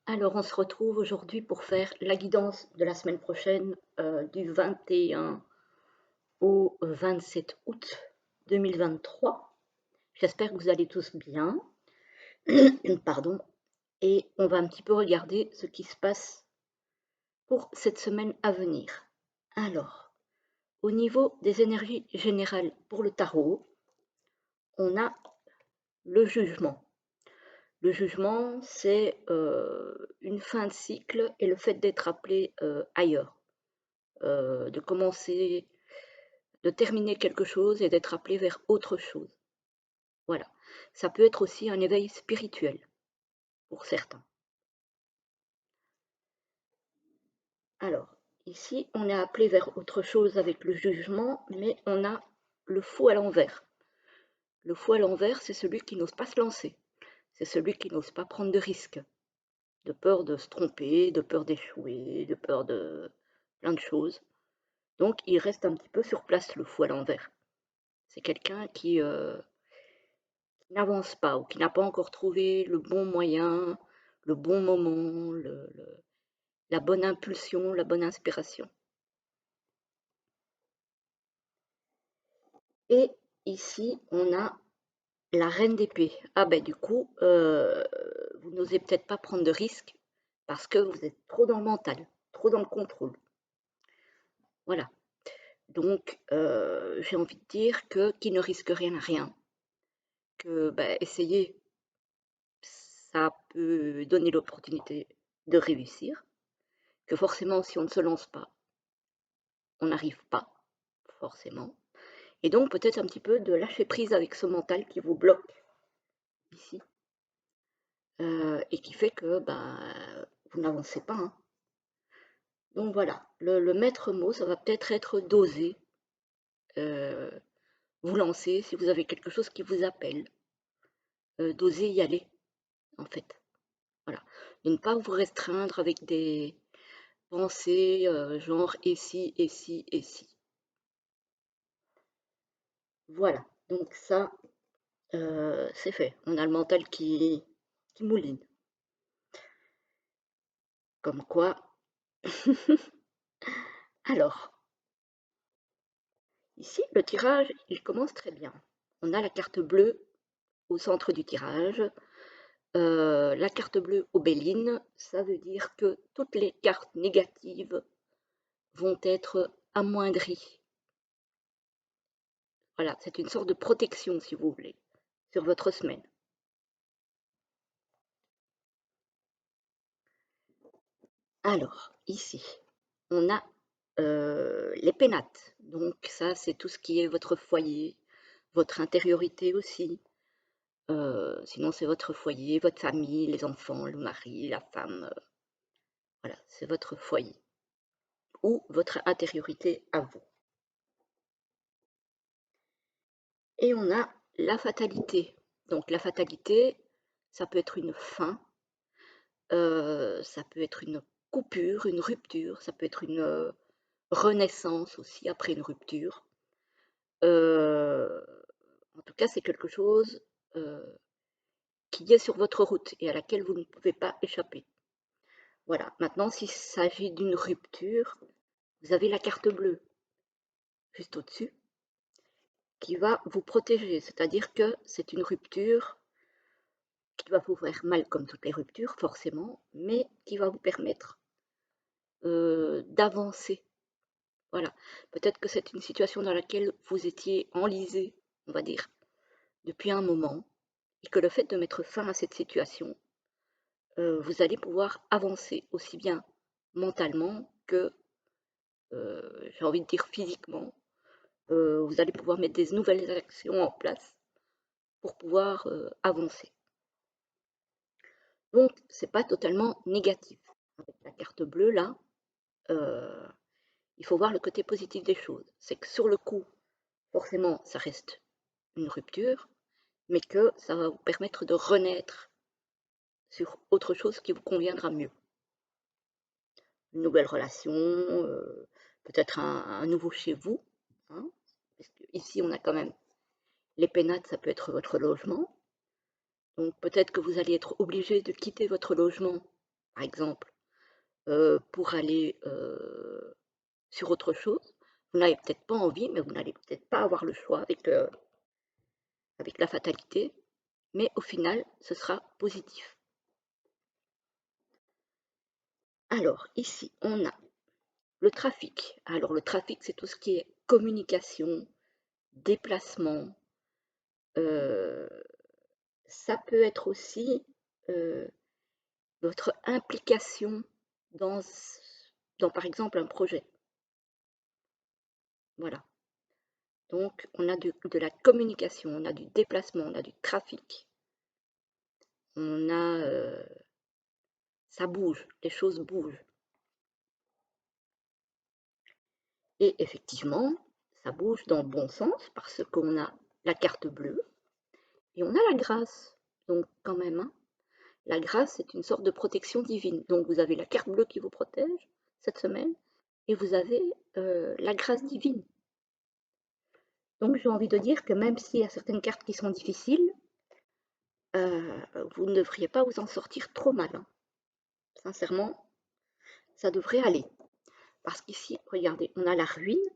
Alors, on se retrouve aujourd'hui pour faire la guidance de la semaine prochaine, du 21 au 27 août 2023. J'espère que vous allez tous bien. Pardon. Et on va un petit peu regarder ce qui se passe pour cette semaine à venir. Alors, au niveau des énergies générales pour le tarot, on a le jugement. Le jugement, c'est une fin de cycle et le fait d'être appelé ailleurs. De commencer, de terminer quelque chose et d'être appelé vers autre chose. Voilà. Ça peut être aussi un éveil spirituel pour certains. Alors, ici, on est appelé vers autre chose avec le jugement, mais on a le fou à l'envers. Le fou à l'envers, c'est celui qui n'ose pas se lancer. C'est celui qui n'ose pas prendre de risques, de peur de se tromper, de peur d'échouer, de peur de plein de choses. Donc, il reste un petit peu sur place, le fou à l'envers. C'est quelqu'un qui n'avance pas ou qui n'a pas encore trouvé le bon moyen, le bon moment, la bonne impulsion, la bonne inspiration. Et ici, on a la reine d'épée. Ah ben du coup, vous n'osez peut-être pas prendre de risques parce que vous êtes trop dans le mental, trop dans le contrôle. Voilà. Donc, j'ai envie de dire que qui ne risque rien n'a rien. Que ben, essayer, ça peut donner l'opportunité de réussir. Que forcément, si on ne se lance pas, on n'arrive pas, forcément. Et donc peut-être un petit peu de lâcher prise avec ce mental qui vous bloque ici, et qui fait que vous n'avancez pas, hein. Donc voilà, le maître mot, ça va peut-être être d'oser vous lancer si vous avez quelque chose qui vous appelle, d'oser y aller, en fait. Voilà. De ne pas vous restreindre avec des pensées genre et si, et si, et si. Voilà, donc ça, c'est fait. On a le mental qui mouline. Comme quoi. Alors, ici, le tirage, il commence très bien. On a la carte bleue au centre du tirage. La carte bleue au Béline, ça veut dire que toutes les cartes négatives vont être amoindries. Voilà, c'est une sorte de protection, si vous voulez, sur votre semaine. Alors, ici, on a les pénates. Donc ça, c'est tout ce qui est votre foyer, votre intériorité aussi. Sinon, c'est votre foyer, votre famille, les enfants, le mari, la femme. Voilà, c'est votre foyer ou votre intériorité à vous. Et on a la fatalité. Donc la fatalité, ça peut être une fin, ça peut être une coupure, une rupture, ça peut être une renaissance aussi après une rupture. En tout cas, c'est quelque chose qui est sur votre route et à laquelle vous ne pouvez pas échapper. Voilà, maintenant s'il s'agit d'une rupture, vous avez la carte bleue juste au-dessus qui va vous protéger, c'est-à-dire que c'est une rupture qui va vous faire mal comme toutes les ruptures forcément, mais qui va vous permettre d'avancer. Voilà, peut-être que c'est une situation dans laquelle vous étiez enlisé, on va dire, depuis un moment, et que le fait de mettre fin à cette situation, vous allez pouvoir avancer aussi bien mentalement que, j'ai envie de dire physiquement. Vous allez pouvoir mettre des nouvelles actions en place pour pouvoir avancer. Donc, c'est pas totalement négatif. Avec la carte bleue, là, euh, il faut voir le côté positif des choses. C'est que sur le coup, forcément, ça reste une rupture, mais que ça va vous permettre de renaître sur autre chose qui vous conviendra mieux. Une nouvelle relation, peut-être un nouveau chez vous, hein, parce que ici on a quand même les pénates, ça peut être votre logement, Donc peut-être que vous allez être obligé de quitter votre logement, par exemple, pour aller sur autre chose. Vous n'avez peut-être pas envie, mais vous n'allez peut-être pas avoir le choix avec la fatalité, mais au final, ce sera positif. Alors, ici, on a le trafic. Alors, le trafic, c'est tout ce qui est communication, déplacement. Euh, Ça peut être aussi euh, votre implication dans, dans, par exemple, un projet. Voilà. Donc, on a de la communication, on a du déplacement, on a du trafic, on a... ça bouge, les choses bougent. Et effectivement, ça bouge dans le bon sens parce qu'on a la carte bleue et on a la grâce. Donc, quand même, hein, la grâce, c'est une sorte de protection divine. Donc, vous avez la carte bleue qui vous protège cette semaine et vous avez la grâce divine. Donc, j'ai envie de dire que même s'il y a certaines cartes qui sont difficiles, vous ne devriez pas vous en sortir trop mal, hein. Sincèrement, ça devrait aller. Parce qu'ici, regardez, on a la ruine,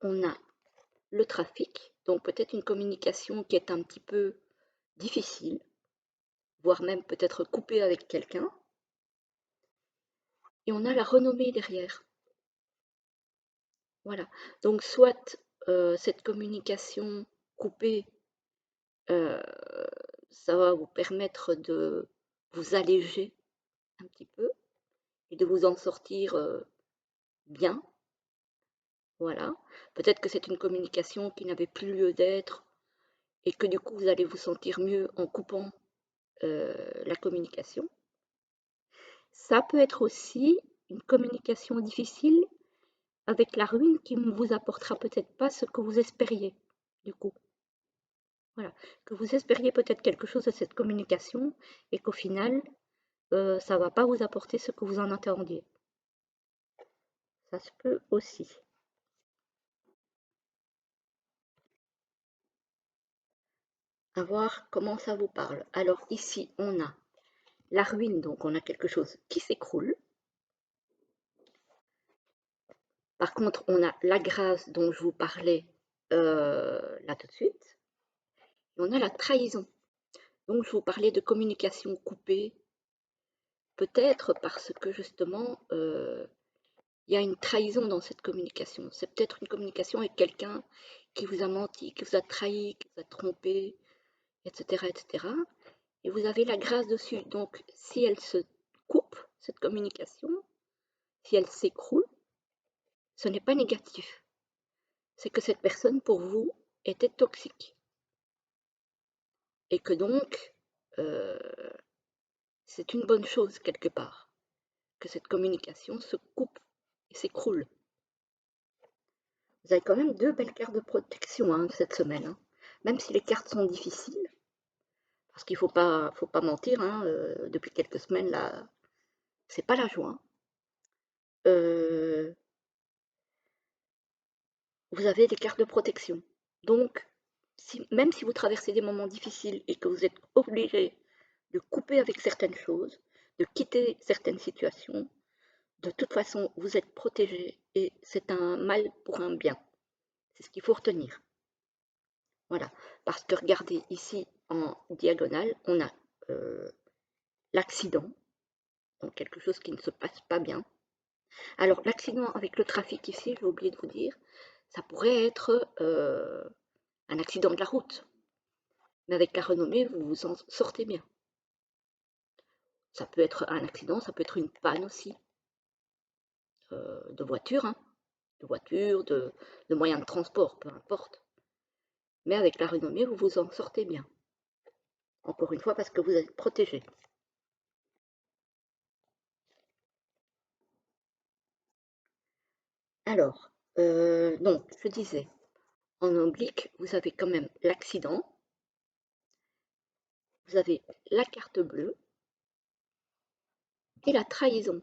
on a le trafic, donc peut-être une communication qui est un petit peu difficile, voire même peut-être coupée avec quelqu'un, et on a la renommée derrière. Voilà. Donc soit cette communication coupée, euh, ça va vous permettre de vous alléger un petit peu et de vous en sortir bien. Voilà. Peut-être que c'est une communication qui n'avait plus lieu d'être et que du coup vous allez vous sentir mieux en coupant la communication. Ça peut être aussi une communication difficile avec la ruine qui ne vous apportera peut-être pas ce que vous espériez, du coup. Voilà, que vous espériez peut-être quelque chose de cette communication et qu'au final, ça ne va pas vous apporter ce que vous en attendiez. Ça se peut aussi. À voir comment ça vous parle. Alors ici, on a la ruine, donc on a quelque chose qui s'écroule. Par contre, on a la grâce dont je vous parlais là tout de suite. Et on a la trahison. Donc je vous parlais de communication coupée, peut-être parce que justement, il y a une trahison dans cette communication. C'est peut-être une communication avec quelqu'un qui vous a menti, qui vous a trahi, qui vous a trompé, etc., etc. Et vous avez la grâce dessus. Donc, si elle se coupe, cette communication, si elle s'écroule, ce n'est pas négatif. C'est que cette personne, pour vous, était toxique. Et que donc, euh, c'est une bonne chose quelque part, que cette communication se coupe et s'écroule. Vous avez quand même deux belles cartes de protection hein, cette semaine, hein. Même si les cartes sont difficiles, parce qu'il faut pas mentir, hein, depuis quelques semaines là, c'est pas la joie. Euh, vous avez des cartes de protection. Donc, même si vous traversez des moments difficiles et que vous êtes obligé de couper avec certaines choses, de quitter certaines situations, de toute façon, vous êtes protégé et c'est un mal pour un bien. C'est ce qu'il faut retenir. Voilà. Parce que regardez, ici, en diagonale, on a l'accident, donc quelque chose qui ne se passe pas bien. Alors, l'accident avec le trafic ici, j'ai oublié de vous dire, ça pourrait être un accident de la route. Mais avec la renommée, vous vous en sortez bien. Ça peut être un accident, ça peut être une panne aussi de voiture, hein, de moyens de transport, peu importe. Mais avec la renommée, vous vous en sortez bien. Encore une fois, parce que vous êtes protégé. Alors, donc, je disais, en oblique, vous avez quand même l'accident, vous avez la carte bleue et la trahison.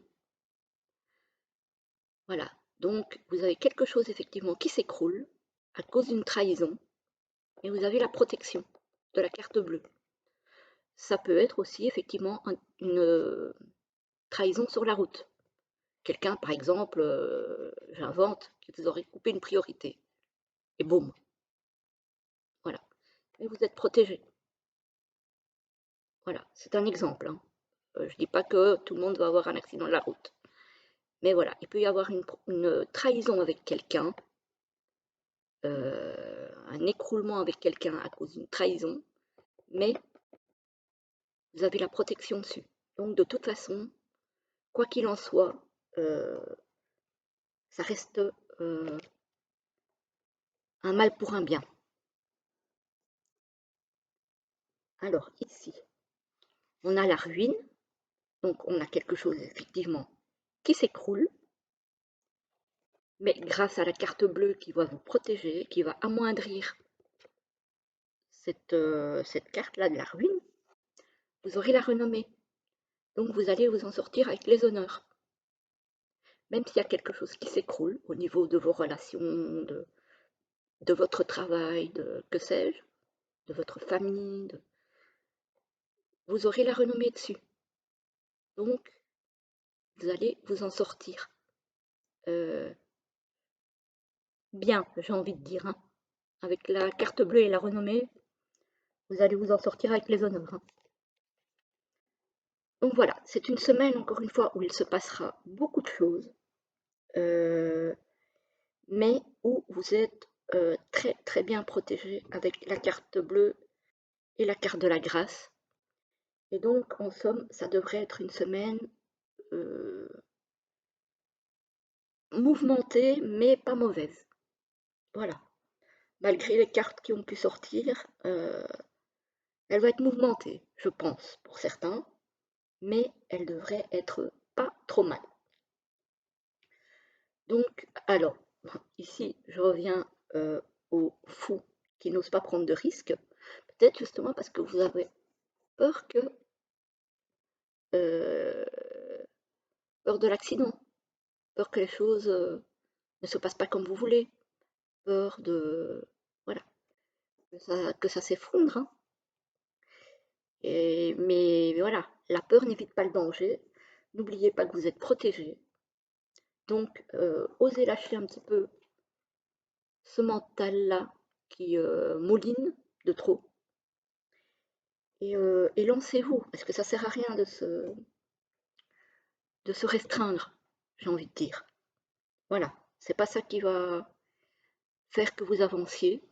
Voilà, donc vous avez quelque chose effectivement qui s'écroule à cause d'une trahison et vous avez la protection. de la carte bleue. Ça peut être aussi effectivement une trahison sur la route. Quelqu'un, par exemple, j'invente, qui vous aurait coupé une priorité. Et boum, voilà. Et vous êtes protégé. Voilà, c'est un exemple, hein. Je ne dis pas que tout le monde va avoir un accident de la route. Mais voilà, il peut y avoir une trahison avec quelqu'un, un écroulement avec quelqu'un à cause d'une trahison, mais vous avez la protection dessus. Donc de toute façon, quoi qu'il en soit, ça reste un mal pour un bien. Alors ici, on a la ruine, donc on a quelque chose effectivement qui s'écroule, mais grâce à la carte bleue qui va vous protéger, qui va amoindrir cette carte-là de la ruine, vous aurez la renommée. Donc vous allez vous en sortir avec les honneurs. Même s'il y a quelque chose qui s'écroule au niveau de vos relations, de votre travail, que sais-je, de votre famille, vous aurez la renommée dessus. Donc vous allez vous en sortir bien, j'ai envie de dire, hein. Avec la carte bleue et la renommée, vous allez vous en sortir avec les honneurs, hein. Donc voilà, c'est une semaine, encore une fois, où il se passera beaucoup de choses, mais où vous êtes très très bien protégé avec la carte bleue et la carte de la grâce. Et donc, en somme, ça devrait être une semaine mouvementée, mais pas mauvaise. Voilà. Malgré les cartes qui ont pu sortir, elle va être mouvementée, je pense, pour certains, mais elle devrait être pas trop mal. Donc, alors, ici, je reviens aux fous qui n'osent pas prendre de risques. Peut-être justement parce que vous avez peur euh, peur de l'accident, peur que les choses ne se passent pas comme vous voulez, peur de voilà que ça s'effondre, hein. Mais voilà, la peur n'évite pas le danger. N'oubliez pas que vous êtes protégé. Donc, osez lâcher un petit peu ce mental-là qui mouline de trop. Et lancez-vous, parce que ça sert à rien de se restreindre, j'ai envie de dire. Voilà, c'est pas ça qui va faire que vous avanciez.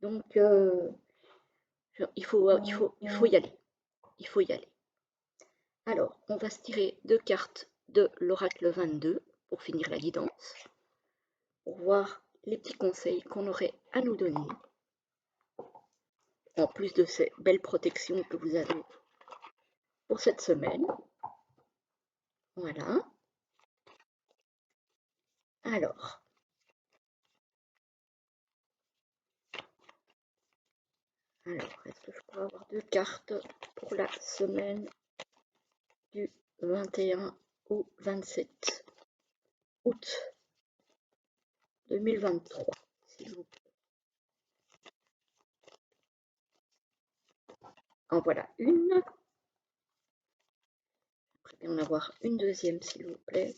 Donc, il faut y aller. Il faut y aller. Alors, on va se tirer 2 cartes de l'oracle 22 pour finir la guidance, pour voir les petits conseils qu'on aurait à nous donner, en plus de ces belles protections que vous avez pour cette semaine. Voilà. Alors, est-ce que je peux avoir 2 cartes pour la semaine du 21 au 27 août 2023, s'il vous plaît. En voilà une. J'aimerais bien en avoir une deuxième, s'il vous plaît.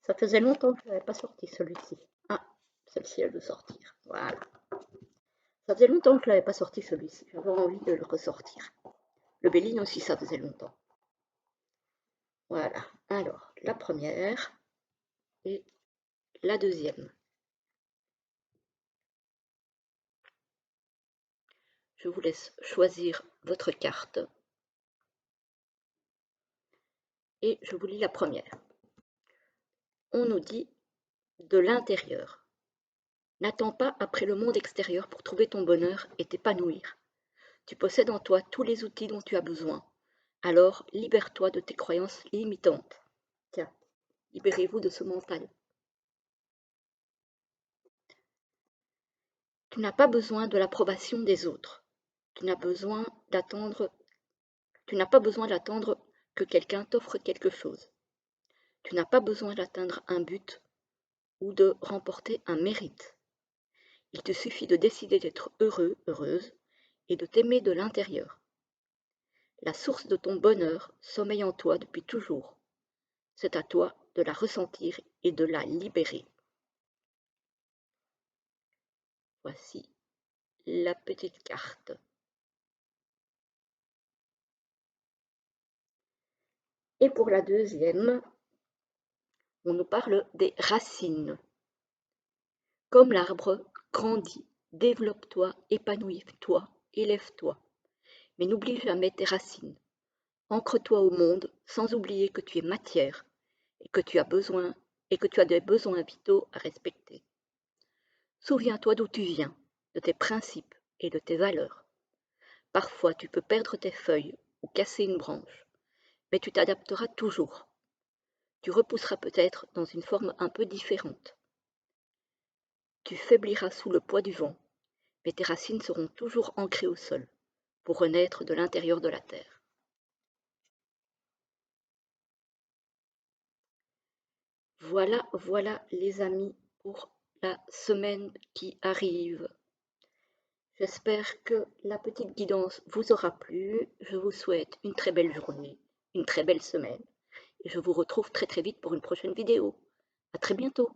Ça faisait longtemps que je n'avais pas sorti celui-ci. Ah, celle-ci, elle veut sortir. Voilà. Ça faisait longtemps que je ne l'avais pas sorti celui-ci. J'avais envie de le ressortir. Le Béline aussi, ça faisait longtemps. Voilà. Alors, la première et la deuxième. Je vous laisse choisir votre carte. Et je vous lis la première. On nous dit de l'intérieur. N'attends pas après le monde extérieur pour trouver ton bonheur et t'épanouir. Tu possèdes en toi tous les outils dont tu as besoin. Alors, libère-toi de tes croyances limitantes. Tiens, libérez-vous de ce mental. Tu n'as pas besoin de l'approbation des autres. Tu n'as pas besoin d'attendre que quelqu'un t'offre quelque chose. Tu n'as pas besoin d'atteindre un but ou de remporter un mérite. Il te suffit de décider d'être heureux, heureuse, et de t'aimer de l'intérieur. La source de ton bonheur sommeille en toi depuis toujours. C'est à toi de la ressentir et de la libérer. Voici la petite carte. Et pour la deuxième, on nous parle des racines. Comme l'arbre, grandis, développe-toi, épanouis-toi, élève-toi. Mais n'oublie jamais tes racines. Ancre-toi au monde sans oublier que tu es matière et que tu as besoin et que tu as des besoins vitaux à respecter. Souviens-toi d'où tu viens, de tes principes et de tes valeurs. Parfois tu peux perdre tes feuilles ou casser une branche, mais tu t'adapteras toujours. Tu repousseras peut-être dans une forme un peu différente. Tu faibliras sous le poids du vent, mais tes racines seront toujours ancrées au sol, pour renaître de l'intérieur de la terre. Voilà les amis pour la semaine qui arrive. J'espère que la petite guidance vous aura plu. Je vous souhaite une très belle journée, une très belle semaine. Et je vous retrouve très vite pour une prochaine vidéo. À très bientôt.